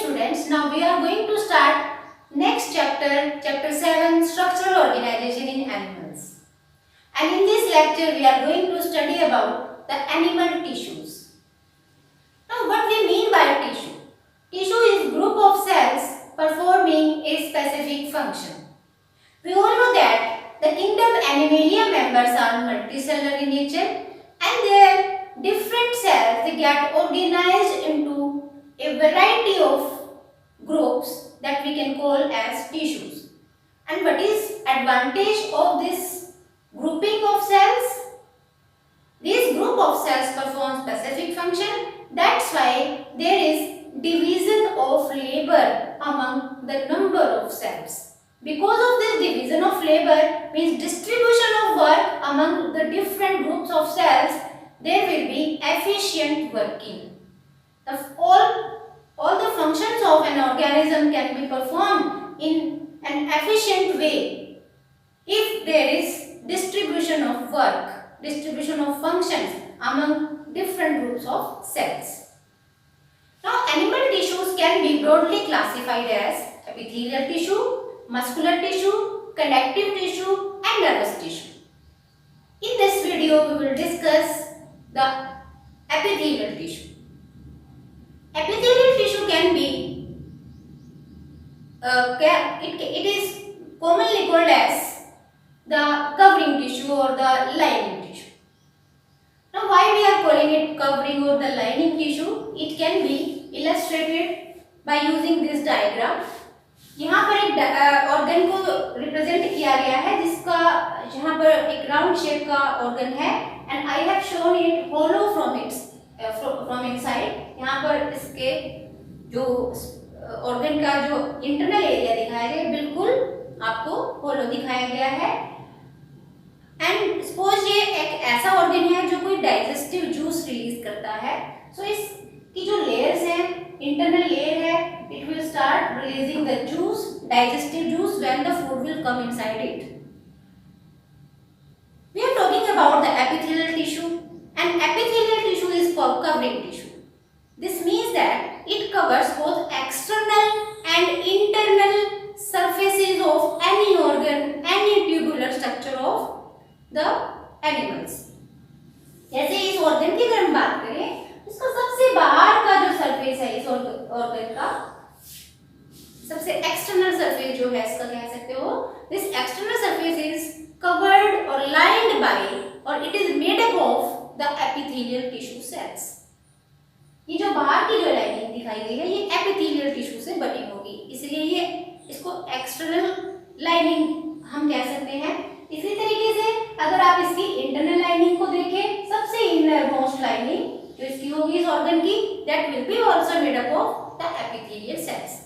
students, now we are going to start next chapter, chapter 7, structural organization in animals. And in this lecture we are going to study about the animal tissues. Now what we mean by tissue? Tissue is group of cells performing a specific function. We all know that the kingdom Animalia members are multicellular in nature and their different cells they get organized into a variety of groups that we can call as tissues. And what is advantage of this grouping of cells? This group of cells perform specific function. That's why there is division of labor among the number of cells. Because of this division of labor means distribution of work among the different groups of cells, there will be efficient working. All the functions of an organism can be performed in an efficient way if there is distribution of work, distribution of functions among different groups of cells. Now, animal tissues can be broadly classified as epithelial tissue, muscular tissue, connective tissue and nervous tissue. In this video, we will discuss the epithelial tissue. Epithelial tissue can be, it is commonly called as the covering tissue or the lining tissue. Now, why we are calling it covering or the lining tissue? It can be illustrated by using this diagram. यहाँ पर एक organ को represent किया गया है जिसका यहाँ पर एक राउंड शेप का ऑर्गन है and I have shown it hollow from inside. यहाँ पर इसके जो ऑर्गन का जो इंटरनल एरिया दिखाया गया है बिल्कुल आपको होलो दिखाया गया है। एंड सपोज ये एक ऐसा ऑर्गन है जो कोई डाइजेस्टिव जूस रिलीज करता है। सो इसकी जो लेयर्स हैं, इंटरनल लेयर है, it will start releasing the juice, digestive juice when the food will come inside it. We are talking about the epithelial tissue, and epithelial tissue is covering tissue. This means that it covers both external and internal surfaces of any organ, any tubular structure of the animals. जैसे इस organ की अगर हम बात करें, इसका सबसे बाहर का जो सरफेस है इस ऑर्गन का, सबसे एक्सटर्नल सरफेस जो है इसका कह सकते हो, this external surface is covered और लाइंड बाय और it is made up of the epithelial tissue cells. ये जो बाहर की जो लाइनिंग दिखाई गई है ये एपिथेलियल टिश्यू से बनी होगी, इसलिए ये इसको एक्सटर्नल लाइनिंग हम कह सकते हैं। इसी तरीके से अगर आप इसकी इंटरनल लाइनिंग को देखें, सबसे इनर मोस्ट लाइनिंग जो इसकी होगी इस ऑर्गन की, that will be also made up of the epithelial cells.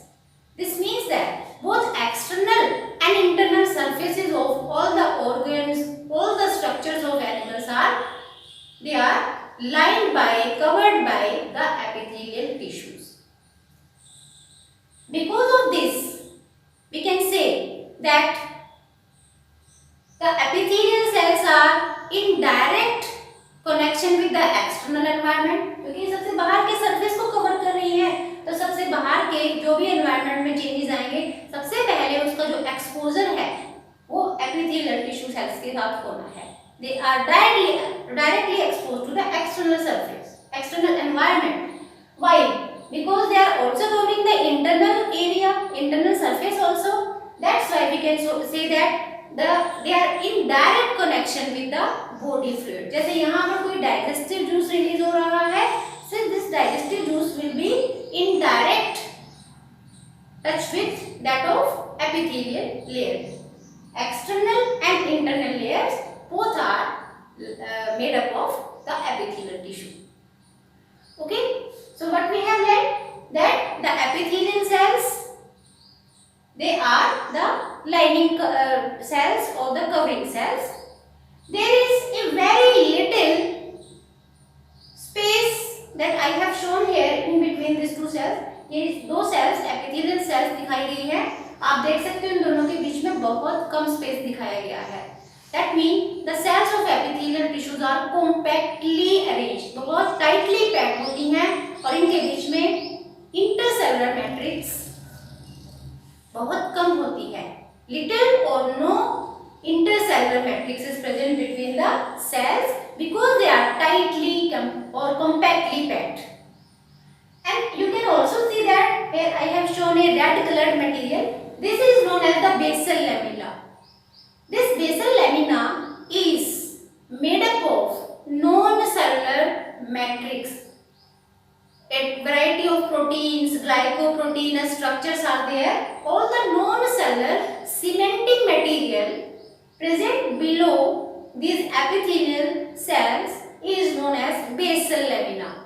This means that both external and internal surfaces of all the organs, all the structures of animals they are lined by, covered by the epithelial tissues. Because of this, we can say that the epithelial cells are in direct connection with the external environment, क्योंकि सबसे बाहर के surface को cover कर रही है, तो सबसे बाहर के जो भी एनवायरनमेंट में चेंजेस आएंगे सबसे पहले उसका जो एक्सपोजर है वो एपिथेलियल टिश्यू सेल्स के साथ होना है। They are directly exposed to the external surface, external environment. Why? Because they are also covering the internal area, internal surface also. That's why we can say that they are in direct connection with the body fluid. जैसे यहाँ पर कोई digestive juice release हो रहा है, so this digestive juice will be in direct touch with that of epithelial layer. External and internal layers both are made up of the epithelial tissue. Okay, so what we have learned that the epithelial cells they are the lining cells or the covering cells. There is a very little space that I have shown here in between these two cells. ये दो cells epithelial cells दिखाई गई है, आप देख सकते हो इन दोनों के बीच में बहुत कम स्पेस दिखाया गया है। That means the cells of epithelial tissues are compactly arranged, बहुत tightly packed होती हैं और इनके बीच में intercellular matrix little or no intercellular matrix is present between the cells because they are tightly or compactly packed. And you can also see that here I have shown a red colored material. This is known as the basal lamina. This basal lamina is made up of non-cellular matrix. A variety of proteins, glycoprotein structures are there. All the non-cellular cementing material present below these epithelial cells is known as basal lamina.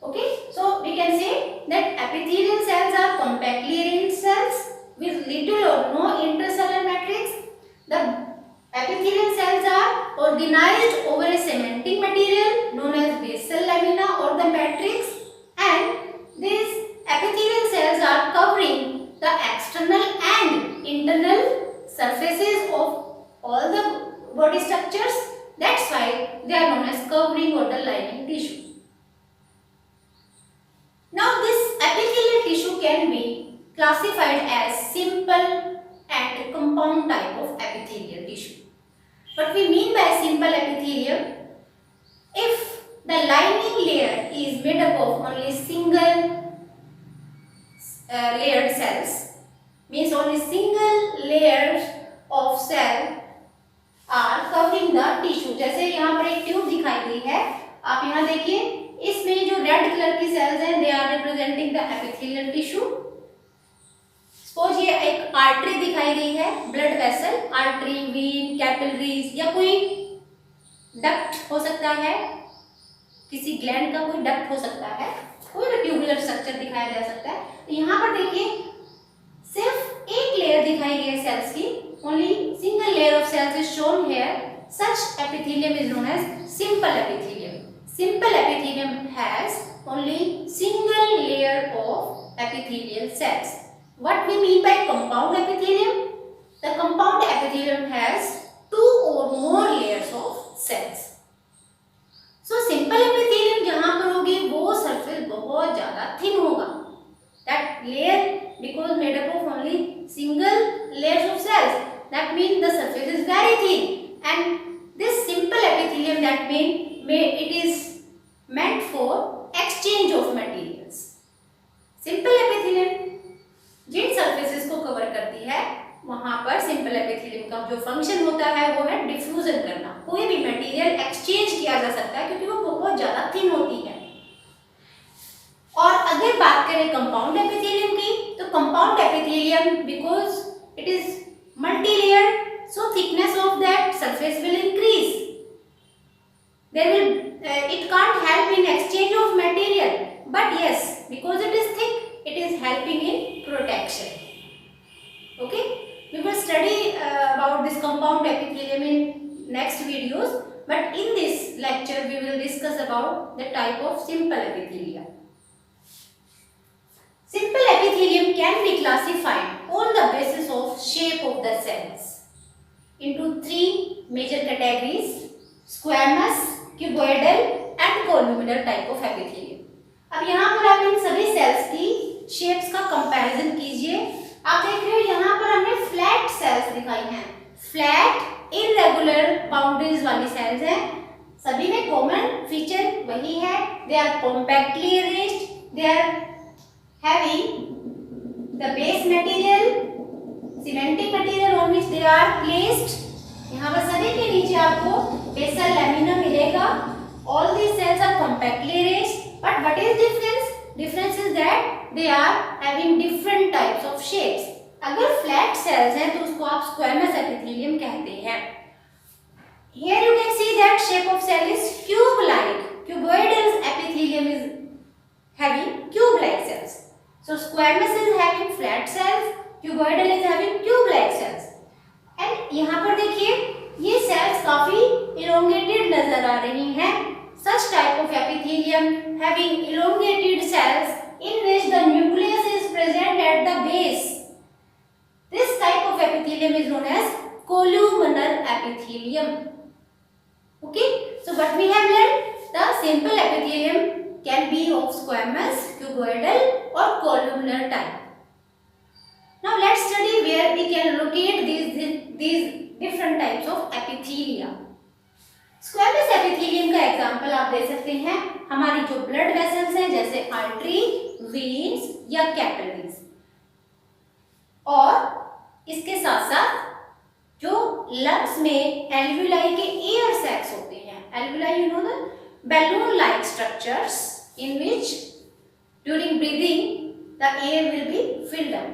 Okay, so we can say that epithelial cells are compactly arranged cells with little or no intercellular matrix. The epithelial cells are organized over a cementing material known as basal lamina or the matrix, and these epithelial cells are covering the external and internal surfaces of all the body structures. That's why they are known as covering or the lining tissue. Now this epithelial tissue can be classified as simple and compound type of epithelial tissue. What we mean by simple epithelium? If the lining layer is made up of only single layered cells, means only single layers of cell are covering the tissue. जैसे यहाँ पर एक tube दिखाई गई है, आप यहाँ देखिए, इसमें जो रेड कलर की सेल्स हैं, they are representing the epithelial tissue. Suppose ये एक आर्टरी दिखाई गई है, blood vessel, artery, vein, capillaries या कोई डक्ट हो सकता है, किसी ग्लैंड का कोई डक्ट हो सकता है, कोई भी ट्यूबुलर स्ट्रक्चर दिखाया जा सकता है. तो यहाँ पर देखिए सिर्फ एक लेयर दिखाई गई है सेल्स की, only single layer of cells is shown here. Such epithelium is known as simple epithelium. Simple epithelium has only single layer of epithelial cells. What we mean by compound epithelium? The compound epithelium has two or more layers of cells. So simple epithelium जहाँ पर होगी वो surface बहुत ज़्यादा thin होगा. That layer because made up of only single layers of cells. That means the surface is very thin. And this simple epithelium, that means it is meant for exchange of materials. Simple epithelium Jin surfaces को cover करती है, वहाँ पर simple epithelium का जो function होता है वो है diffusion करना. कोई भी material exchange किया जा सकता है क्योंकि वो बहुत ज़्यादा thin होती है. और अगर बात करें compound epithelium की, तो compound epithelium because it is multi-layered, so thickness of that surface will increase. It can't help in exchange of material, but yes, because it is thick, it is helping in protection. Okay, we will study about this compound epithelium in next videos, but in this lecture we will discuss about the type of simple epithelium. Simple epithelium can be classified on the basis of shape of the cells into three major categories: squamous, cuboidal and columnar type of epithelium. अब यहाँ पर आप इन सभी sales की shapes का comparison कीजिए. आप देख रहे हो यहाँ पर हमने फ्लैट सेल्स दिखाई हैं, फ्लैट इररेगुलर बाउंड्रीज वाली सेल्स हैं. सभी में कॉमन फीचर वही है, they are compactly arranged, they are having the base material, cementing material on which they are placed. यहाँ पर सभी के नीचे आपको basal lamina मिलेगा. All these cells are compactly arranged, but what is difference? Difference is that they are having different types of shapes. अगर flat cells हैं तो उसको आप squamous epithelium कहते हैं. Here you can see that shape of cell is cube-like. Cuboidal epithelium is having cube-like cells. So squamous is having flat cells, cuboidal is having tube-like cells. And यहाँ पर देखिए ये cells काफी elongated नजर आ रही हैं. Such type of epithelium having elongated cells in which the nucleus is present at the base. This type of epithelium is known as columnar epithelium. Okay, so what we have learned, the simple epithelium can be of squamous, cuboidal or columnar type. Now let's study where we can locate these different types of epithelia. Squamous epithelium का example आप दे सकते हैं हमारी जो blood vessels हैं जैसे artery, veins या capillaries, और इसके साथ साथ जो लंग्स में एल्वियोलाई के एयर सैक्स होते हैं. Alveoli you know the balloon like structures in which during breathing the air will be filled up.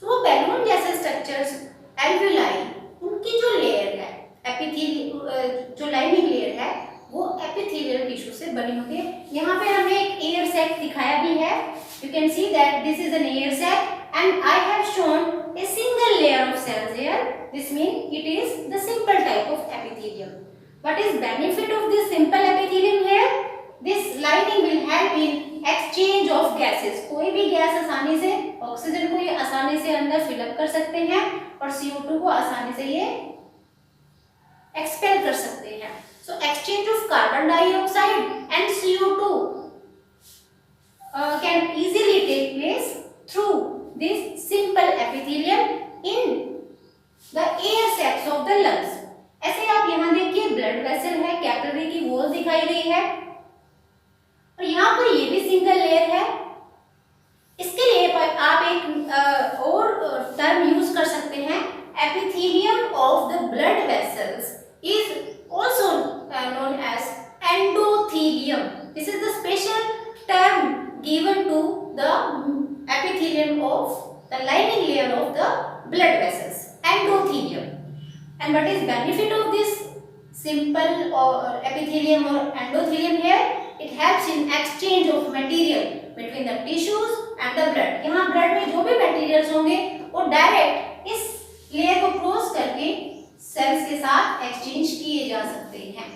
So वो बैलून जैसे स्ट्रक्चर्स एल्वियोलाई, उनकी जो लेयर है एपिथेलियल, जो लाइनिंग लेयर है वो एपिथेलियल टिश्यू से बनी होती है. यहाँ पे हमने एक एयर सैक दिखाया भी है. You can see that this is an air sac and I have shown a single layer of cells here. This means it is the simple type of epithelium. What is benefit of this simple epithelium here? This lining will help in exchange of gases. कोई भी gas आसानी से, oxygen को ये आसानी से अंदर fill up कर सकते हैं और CO2 को आसानी से ये एक्सपेल कर सकते हैं. So exchange of carbon dioxide and CO2 can easily take place through this simple epithelium in the air sacs of the lungs. ऐसे आप यहाँ देखिए ब्लड वेसल है, कैपिलरी की वॉल दिखाई गई है और यहाँ पर ये भी सिंगल लेयर है. इसके लिए आप एक और टर्म यूज कर सकते हैं. Epithelium of the blood vessels is also known as endothelium. This is the special term given to the epithelium of the lining layer of the blood vessels, endothelium. And what is benefit of this simple or epithelium or endothelium here? It helps in exchange of material between the tissues and the blood. यहाँ blood में जो भी materials होंगे वो direct इस layer को cross करके cells के साथ exchange किए जा सकते हैं.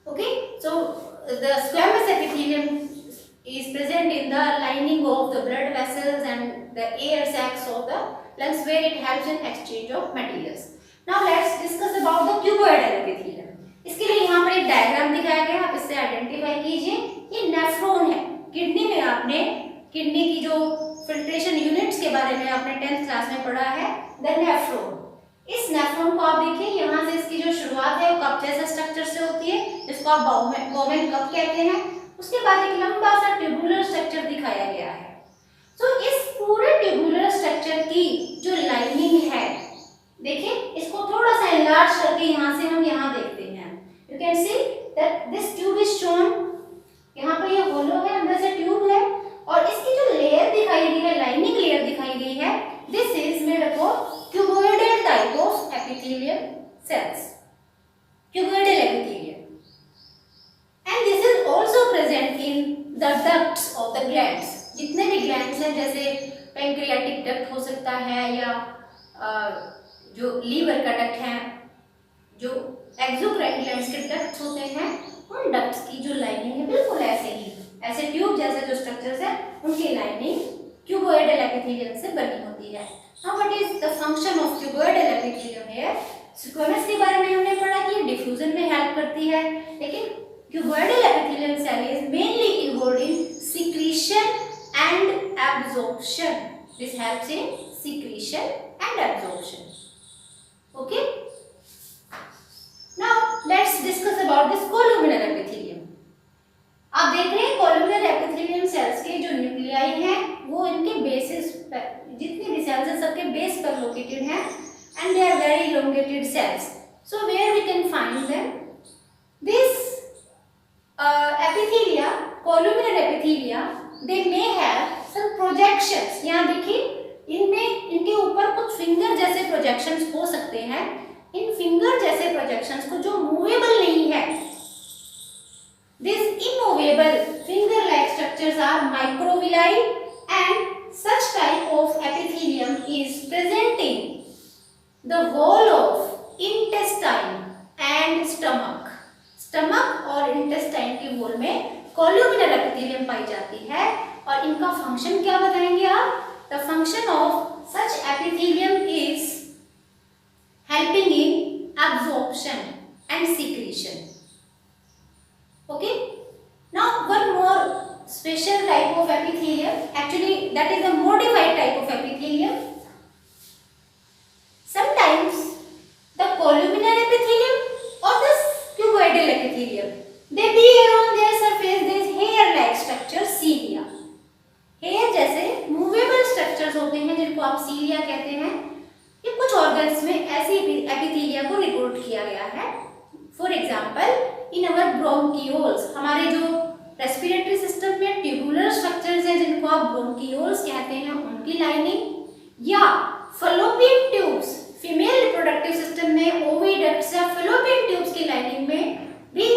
Okay, so the squamous epithelium is present in the lining of the blood vessels and the air sacs of the lungs where it helps in exchange of materials. Now let's discuss about the cuboidal epithelium. इसके लिए यहाँ पर एक diagram दिखाया गया है, आप इससे आइडेंटिफाई कीजिए. ये नेफ्रॉन है. किडनी में आपने किडनी की जो फिल्ट्रेशन यूनिट्स के बारे में आपने 10th क्लास में पढ़ा है, द नेफ्रॉन. इस नेफ्रॉन को आप देखिए, यहाँ से इसकी जो शुरुआत है वो कप जैसा स्ट्रक्चर से होती है जिसको आप बाउमेन कप कहते हैं. उसके बाद एक लंबा सा ट्यूबुलर स्ट्रक्चर दिखाया गया है. तो इस पूरे ट्यूबुलर स्ट्रक्चर की जो लाइनिंग है, देखिए इसको थोड़ा सा एनलार्ज करके यहाँ से हम यहाँ देखते हैं. You can see that this tube is shown. यहाँ पर ये होलो है, अंदर से ट्यूब है और इसकी जो लेयर दिखाई गई है, लाइनिंग लेयर दिखाई गई है, this is made up of cuboidal type of epithelial cells, cuboidal epithelium. And this is also present in the ducts of the glands. जितने भी glands हैं जैसे pancreatic duct हो सकता है या जो लीवर का डक्ट है, जो एक्सोक्राइन ग्लैंड्स के डक्ट्स होते हैं, उन डक्ट्स की जो लाइनिंग है बिल्कुल ऐसे ही, ऐसे ट्यूब जैसे जो स्ट्रक्चर्स है उनकी लाइनिंग क्यूबोइडल एपिथेलियम से बनी होती है. Now what is the function of cuboidal epithelium here? Squamous के बारे में हमने पढ़ा कि डिफ्यूजन में हेल्प करती है, लेकिन cuboidal epithelial cell is mainly involved in secretion and absorption. This helps in secretion and absorption. Okay. Now let's discuss about this columnar epithelium. आप देख रहे हैं columnar epithelium cells के जो न्यूक्लियाई हैं वो इनके बेसिस पर, जितने भी सेल्स हैं सबके बेस पर लोकेटेड हैं and they are very elongated cells. So where we can find them? This epithelia, columnar epithelia, they may have some projections. यहाँ देखिए इनमें, इनके ऊपर कुछ फिंगर जैसे प्रोजेक्शंस हो सकते हैं. इन फिंगर जैसे प्रोजेक्शंस को जो मूवेबल नहीं है, these immovable finger like structures are microvilli and such type of epithelium is present in the wall of intestine and stomach. Stomach और इंटेस्टाइन की वॉल में कोल्यूमिनर एपिथेलियम पाई जाती है और इनका फंक्शन क्या बताएंगे आप? The function of such epithelium is helping in absorption and secretion. Okay. Now one more special type of epithelium, actually that is a modified type of of epithelium. Sometimes the columnar epithelium or the cuboidal epithelium, they bear on their surface this hair-like structure cilia. Hair जैसे movable structures होते हैं जिनको आप सीलिया कहते हैं, ये कुछ organs में ऐसे एपिथेलिया को रिपोर्ट किया गया है. For example in our bronchioles, हमारे जो रेस्पिरेटरी सिस्टम में ट्यूबुलर स्ट्रक्चर्स हैं जिनको आप ब्रोंकियोल्स कहते हैं, उनकी लाइनिंग, या Fallopian tubes female reproductive system में ओविडक्ट्स या फलोपियन ट्यूब्स की लाइनिंग में भी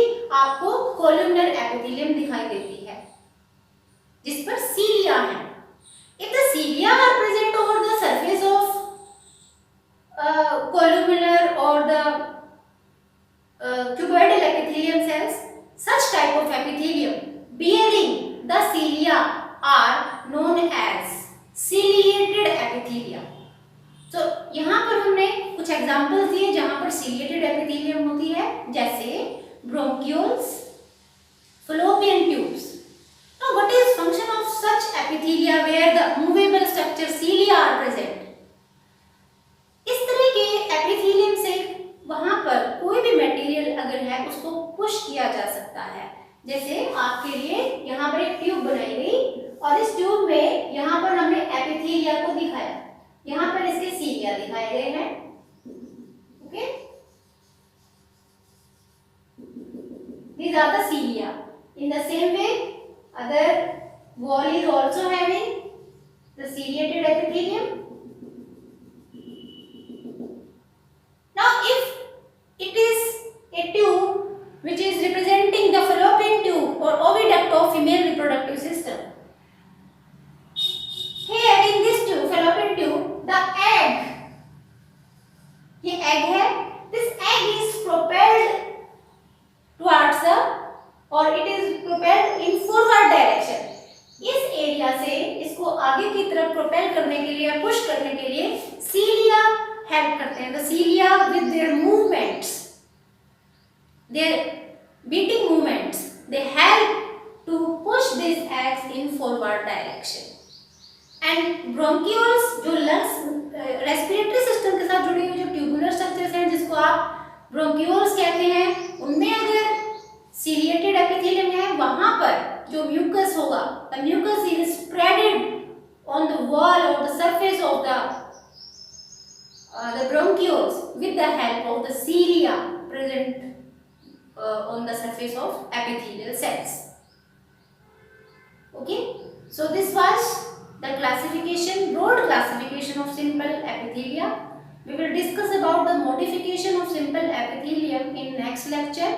आपको कोलुमनर एपिथेलियम दिखाई देती है जिस पर सीलिया है. If the cilia are present over the surface of columnar or the cuboidal epithelium cells, such type of epithelium bearing the cilia are known as ciliated epithelia. So यहाँ पर हमने कुछ एग्जांपल्स दिए जहाँ पर ciliated epithelium होती है, जैसे bronchioles, fallopian tubes. Now, what is function of such epithelia where the movable structure cilia are present? इस तरह के एपिथेलियम से वहां पर कोई भी मटेरियल अगर है उसको पुश किया जा सकता है. जैसे आपके लिए यहाँ पर एक ट्यूब बनाई गई और इस ट्यूब में यहाँ पर हमने एपिथेलिया को दिखाया, यहाँ पर इसके सीलिया दिखाए गए हैं. Okay, these are the cilia. In the same way, other wall is also having the ciliated epithelium. Now, if it is a tube which is representing the fallopian tube or oviduct of female reproductive system, here in this tube, fallopian tube, the egg, ये egg है, this egg is propelled towards the और it is propelled in forward direction. इस area से इसको आगे की तरफ propel करने के लिए, पुश करने के लिए सीलिया हेल्प करते हैं. The cilia with their movements, their beating movements, they help to push this eggs in forward direction. And bronchioles, जो लंग्स रेस्पिरेटरी सिस्टम के साथ जुड़े हुए जो ट्यूबुलर स्ट्रक्चर्स हैं जिसको आप ब्रोंकियोल्स कहते हैं, उनमें अगर ciliated epithelium है, वहां पर जो म्यूकस होगा, the mucus is spreaded on the wall or the surface of the bronchioles with the help of the cilia present on the surface of epithelial cells. Okay, so this was the classification, broad classification of simple epithelia. We will discuss about the modification of simple epithelium in next lecture.